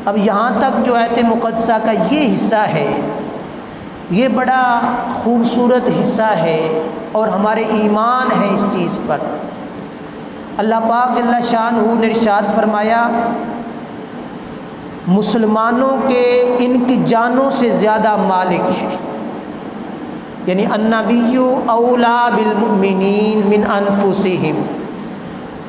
اب یہاں تک جو آیت مقدسہ کا یہ حصہ ہے، یہ بڑا خوبصورت حصہ ہے اور ہمارے ایمان ہے اس چیز پر۔ اللہ پاک جل شانہ نے ارشاد فرمایا مسلمانوں کے ان کی جانوں سے زیادہ مالک ہے، یعنی النبی اولا بالمؤمنین من انفسہم،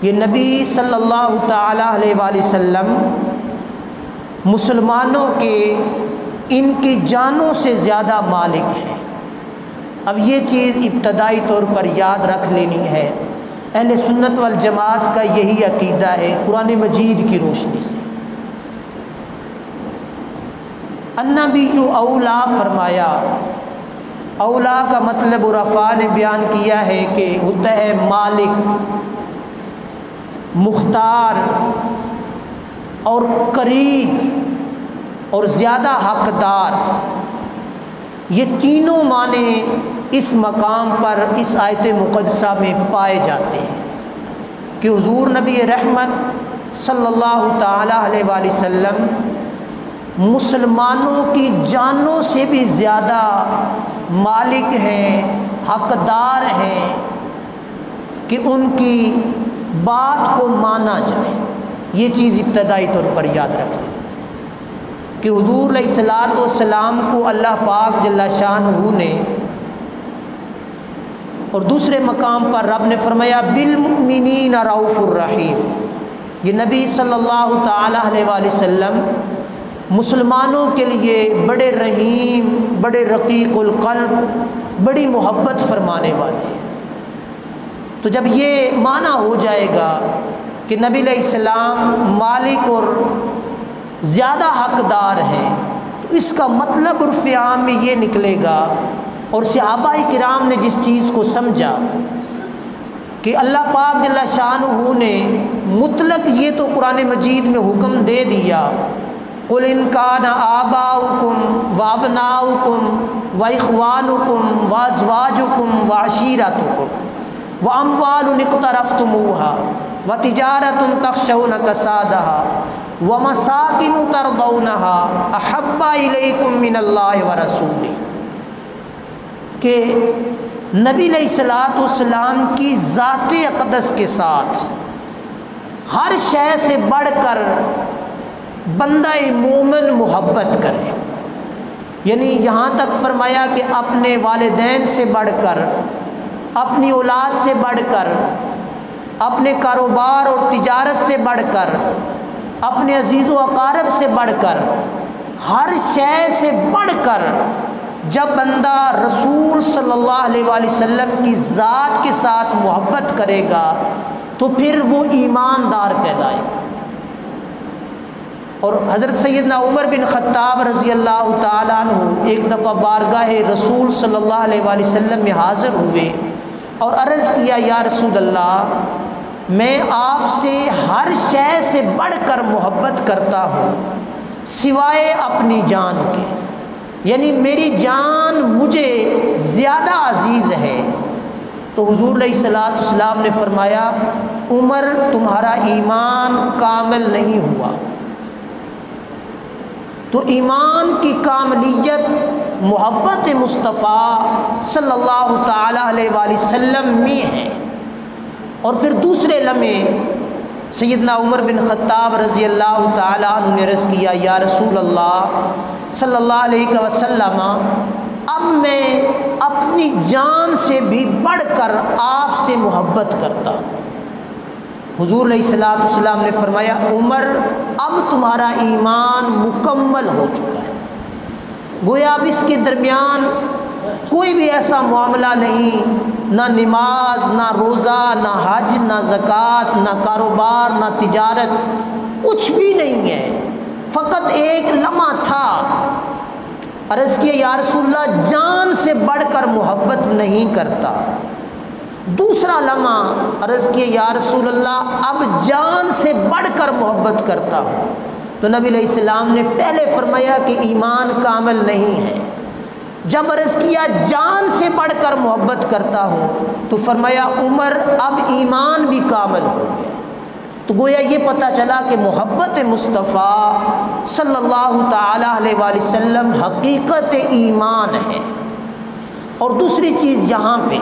یہ نبی صلی اللہ تعالی علیہ وآلہ وسلم مسلمانوں کے ان کی جانوں سے زیادہ مالک ہے۔ اب یہ چیز ابتدائی طور پر یاد رکھ لینی ہے، اہل سنت والجماعت کا یہی عقیدہ ہے قرآن مجید کی روشنی سے۔ النبی اولا فرمایا، اولا کا مطلب عرفاء نے بیان کیا ہے کہ ہوتا ہے مالک، مختار اور قریب اور زیادہ حقدار، یہ تینوں معنی اس مقام پر اس آیت مقدسہ میں پائے جاتے ہیں کہ حضور نبی رحمت صلی اللہ تعالی علیہ وآلہ وسلم مسلمانوں کی جانوں سے بھی زیادہ مالک ہیں، حقدار ہیں کہ ان کی بات کو مانا جائے۔ یہ چیز ابتدائی طور پر یاد رکھیں کہ حضور علیہ الصلوۃ والسلام کو اللہ پاک جل شانہ نے، اور دوسرے مقام پر رب نے فرمایا بالمؤمنین رؤوف الرحیم، یہ نبی صلی اللہ تعالی علیہ وآلہ وسلم مسلمانوں کے لیے بڑے رحیم، بڑے رقیق القلب، بڑی محبت فرمانے والے ہیں۔ تو جب یہ معنی ہو جائے گا کہ نبی علیہ السلام مالک اور زیادہ حقدار ہیں، تو اس کا مطلب عرف عام میں یہ نکلے گا، اور صحابہ کرام نے جس چیز کو سمجھا کہ اللہ پاک جل شانہ نے مطلق یہ تو قرآن مجید میں حکم دے دیا قل ان کان آباؤکم وابناؤکم واخوانکم وازواجکم وعشیرتکم واموال اقترفتموها وتجارۃ تخشون کسادها ومساکن ترضونها احب الیکم من اللہ ورسولہ، کہ نبی علیہ الصلوۃ والسلام کی ذات اقدس کے ساتھ ہر شے سے بڑھ کر بندہ مومن محبت کرے، یعنی یہاں تک فرمایا کہ اپنے والدین سے بڑھ کر، اپنی اولاد سے بڑھ کر، اپنے کاروبار اور تجارت سے بڑھ کر، اپنے عزیز و اقارب سے بڑھ کر، ہر شے سے بڑھ کر جب بندہ رسول صلی اللہ علیہ وآلہ وسلم کی ذات کے ساتھ محبت کرے گا تو پھر وہ ایماندار کہلائے گا۔ اور حضرت سیدنا عمر بن خطاب رضی اللہ تعالیٰ عنہ ایک دفعہ بارگاہ رسول صلی اللہ علیہ وآلہ وسلم میں حاضر ہوئے اور عرض کیا یا رسول اللہ، میں آپ سے ہر شے سے بڑھ کر محبت کرتا ہوں سوائے اپنی جان کے، یعنی میری جان مجھے زیادہ عزیز ہے۔ تو حضور علیہ الصلوۃ والسلام نے فرمایا عمر تمہارا ایمان کامل نہیں ہوا۔ تو ایمان کی کاملیت محبت مصطفیٰ صلی اللہ تعالی علیہ وآلہ وسلم میں ہے۔ اور پھر دوسرے لمحے سیدنا عمر بن خطاب رضی اللہ تعالیٰ عنہ نے عرض کیا یا رسول اللہ صلی اللہ علیہ وسلم، اب میں اپنی جان سے بھی بڑھ کر آپ سے محبت کرتا ہوں۔ حضور علیہ الصلوۃ والسلام نے فرمایا عمر اب تمہارا ایمان مکمل ہو چکا ہے، گویا اب اس کے درمیان کوئی بھی ایسا معاملہ نہیں، نہ نماز، نہ روزہ، نہ حج، نہ زکوٰۃ، نہ کاروبار، نہ تجارت، کچھ بھی نہیں ہے، فقط ایک لمحہ تھا۔ عرض کیا یا رسول اللہ جان سے بڑھ کر محبت نہیں کرتا۔ دوسرا لمحہ عرض کیا یا رسول اللہ اب جان سے بڑھ کر محبت کرتا ہوں۔ تو نبی علیہ السلام نے پہلے فرمایا کہ ایمان کامل نہیں ہے۔ جب عرض کیا جان سے بڑھ کر محبت کرتا ہوں تو فرمایا عمر اب ایمان بھی کامل ہو گیا۔ تو گویا یہ پتہ چلا کہ محبت مصطفیٰ صلی اللہ تعالیٰ علیہ وآلہ وسلم حقیقت ایمان ہے۔ اور دوسری چیز یہاں پہ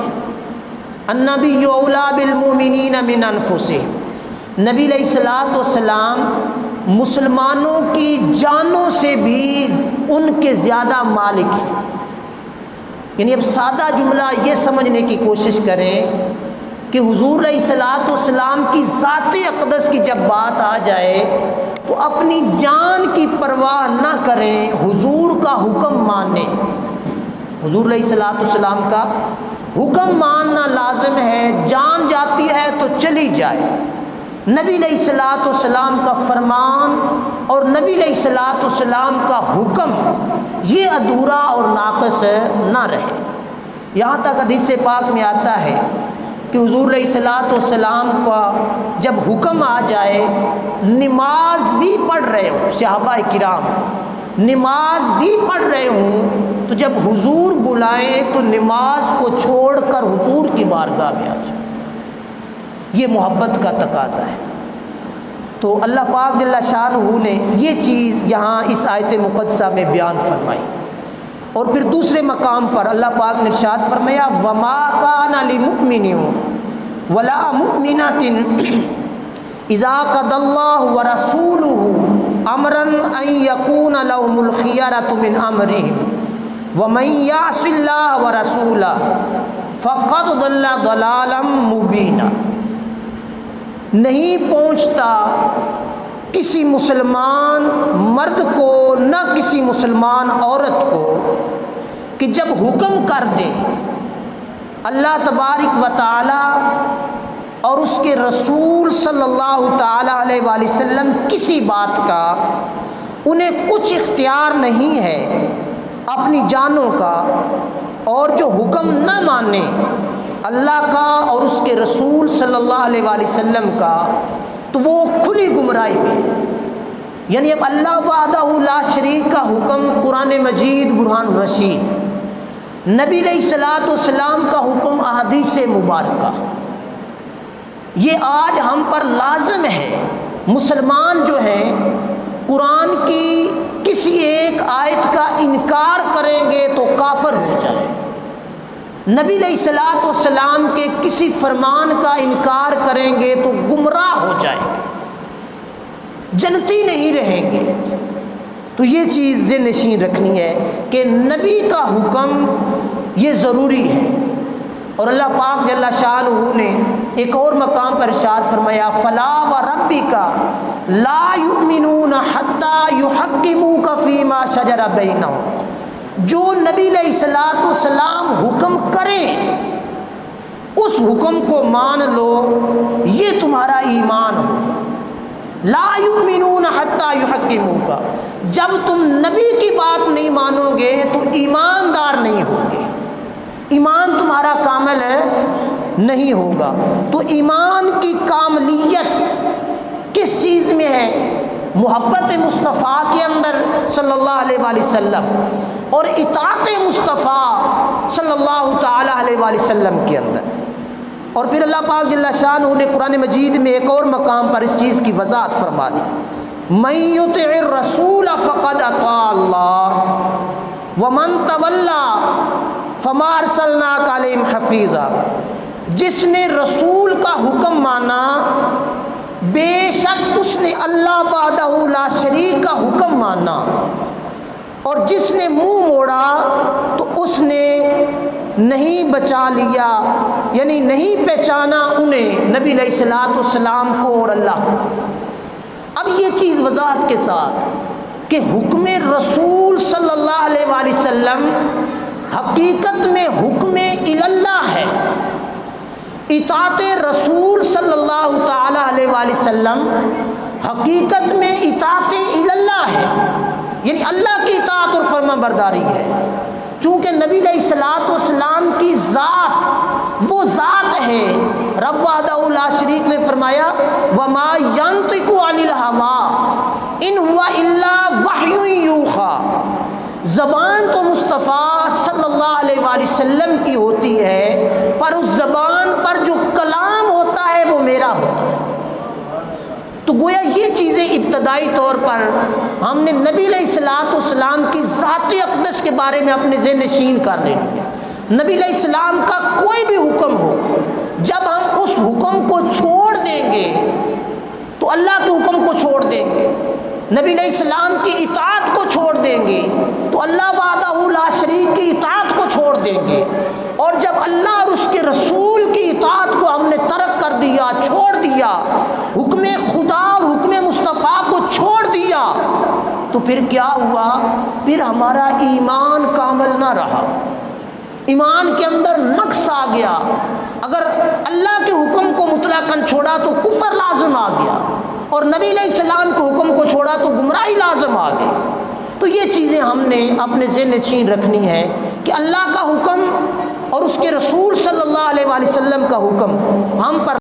النبی اولیٰ بالمؤمنین من انفسہم، نبی علیہ الصلوۃ والسلام مسلمانوں کی جانوں سے بھی ان کے زیادہ مالک ہیں۔ یعنی اب سادہ جملہ یہ سمجھنے کی کوشش کریں کہ حضور علیہ الصلوۃ والسلام کی ذات اقدس کی جب بات آ جائے تو اپنی جان کی پرواہ نہ کریں، حضور کا حکم مانیں۔ حضور علیہ الصلوۃ والسلام کا حکم ماننا لازم ہے، جان جاتی ہے تو چلی جائے۔ نبی علیہ الصلوۃ والسلام کا فرمان اور نبی علیہ الصلوۃ والسلام کا حکم یہ ادھورا اور ناقص نہ رہے۔ یہاں تک حدیث پاک میں آتا ہے کہ حضور علیہ الصلوۃ والسلام کا جب حکم آ جائے، نماز بھی پڑھ رہے ہوں، صحابہ کرام نماز بھی پڑھ رہے ہوں، تو جب حضور بلائیں تو نماز کو چھوڑ کر حضور کی بارگاہ میں آ جائیں۔ یہ محبت کا تقاضا ہے۔ تو اللہ پاک جل شانہ نے یہ چیز یہاں اس آیت مقدسہ میں بیان فرمائی۔ اور پھر دوسرے مقام پر اللہ پاک نے ارشاد فرمایا وما کان لمؤمن ولا مؤمنۃ اذا قضى الله ورسوله امرا ان يكون لهم الخيرة من امرهم ومن يعص الله ورسوله فقد ضل ضلالا مبینا۔ نہیں پہنچتا کسی مسلمان مرد کو نہ کسی مسلمان عورت کو کہ جب حکم کر دے اللہ تبارک و تعالی اور اس کے رسول صلی اللہ تعالی علیہ وآلہ وسلم کسی بات کا، انہیں کچھ اختیار نہیں ہے اپنی جانوں کا، اور جو حکم نہ مانے اللہ کا اور اس کے رسول صلی اللہ علیہ وآلہ وسلم کا، تو وہ کھلی گمراہی میں۔ یعنی اب اللہ وحدہ لا شریک کا حکم قرآن مجید برہان الرشید، نبی علیہ الصلوۃ والسلام کا حکم احادیث مبارکہ، یہ آج ہم پر لازم ہے۔ مسلمان جو ہیں قرآن کی کسی ایک آیت کا انکار کریں گے تو کافر ہو جائیں، نبی علیہ الصلوۃ والسلام کے کسی فرمان کا انکار کریں گے تو گمراہ ہو جائیں گے، جنتی نہیں رہیں گے۔ تو یہ چیز ذہن نشین رکھنی ہے کہ نبی کا حکم یہ ضروری ہے۔ اور اللہ پاک جل شانہ نے ایک اور مقام پر ارشاد فرمایا فلا وربک لا یؤمنون حتی یحکموک فیما شجر بینہم، جو نبی علیہ الصلوۃ والسلام حکم کریں اس حکم کو مان لو، یہ تمہارا ایمان ہوگا۔ لا یؤمنون حتی یحکموک، جب تم نبی کی بات نہیں مانو گے تو ایماندار نہیں ہوگے، ایمان تمہارا کامل نہیں ہوگا۔ تو ایمان کی کاملیت کس چیز میں ہے؟ محبت مصطفیٰ کے اندر صلی اللہ علیہ وآلہ وسلم اور اطاعت مصطفیٰ صلی اللہ تعالی علیہ وآلہ وسلم کے اندر۔ اور پھر اللہ پاک جل شانہ نے قرآن مجید میں ایک اور مقام پر اس چیز کی وضاحت فرما دی من یطع الرسول فقد اطاع اللہ ومن تولی فما ارسلناک علیہم حفیظا، جس نے رسول کا حکم مانا بے شک اس نے اللہ وحدہ لا شریک کا حکم مانا، اور جس نے منہ موڑا تو اس نے نہیں بچا لیا، یعنی نہیں پہچانا انہیں، نبی علیہ الصلوۃ والسلام کو اور اللہ کو۔ اب یہ چیز وضاحت کے ساتھ کہ حکم رسول صلی اللہ علیہ وآلہ وسلم حقیقت میں حکم اللہ ہے، اطاعت رسول صلی اللہ تعالی علیہ وآلہ وسلم حقیقت میں اطاعت اللہ ہے، یعنی اللہ کی اطاعت اور فرما برداری ہے۔ چونکہ نبی علیہ الصلوۃ والسلام کی ذات وہ ذات ہے، رب وحدہ لا شریک نے فرمایا وما ينطق عن الهوى ان هو الا وحی یوحی، زبان تو مصطفیٰ صلی اللہ علیہ وآلہ وسلم کی ہوتی ہے، پر اس زبان پر جو کلام ہوتا ہے وہ میرا ہوتا ہے۔ تو گویا یہ چیزیں ابتدائی طور پر ہم نے نبی علیہ الصلوۃ والسلام کی ذات اقدس کے بارے میں اپنے ذہن نشین کر لینی ہے۔ نبی علیہ السلام کا کوئی بھی حکم ہو، جب ہم اس حکم کو چھوڑ دیں گے تو اللہ کے حکم کو چھوڑ دیں گے، نبی علیہ السلام کی اطاعت کو چھوڑ دیں گے تو اللہ وحدہ لا شریک کی اطاعت کو چھوڑ دیں گے، اور جب اللہ اور اس کے رسول کی اطاعت کو ہم نے ترک کر دیا، چھوڑ دیا، حکم خدا اور حکم مصطفیٰ کو چھوڑ دیا، تو پھر کیا ہوا؟ پھر ہمارا ایمان کامل نہ رہا، ایمان کے اندر نقص آ گیا۔ اگر اللہ کے حکم کو مطلقاً چھوڑا تو کفر لازم آ گیا، اور نبی علیہ السلام کے حکم کو چھوڑا تو گمراہی لازم آ گئی۔ تو یہ چیزیں ہم نے اپنے ذہن نشین رکھنی ہے کہ اللہ کا حکم اور اس کے رسول صلی اللہ علیہ وآلہ وسلم کا حکم ہم پر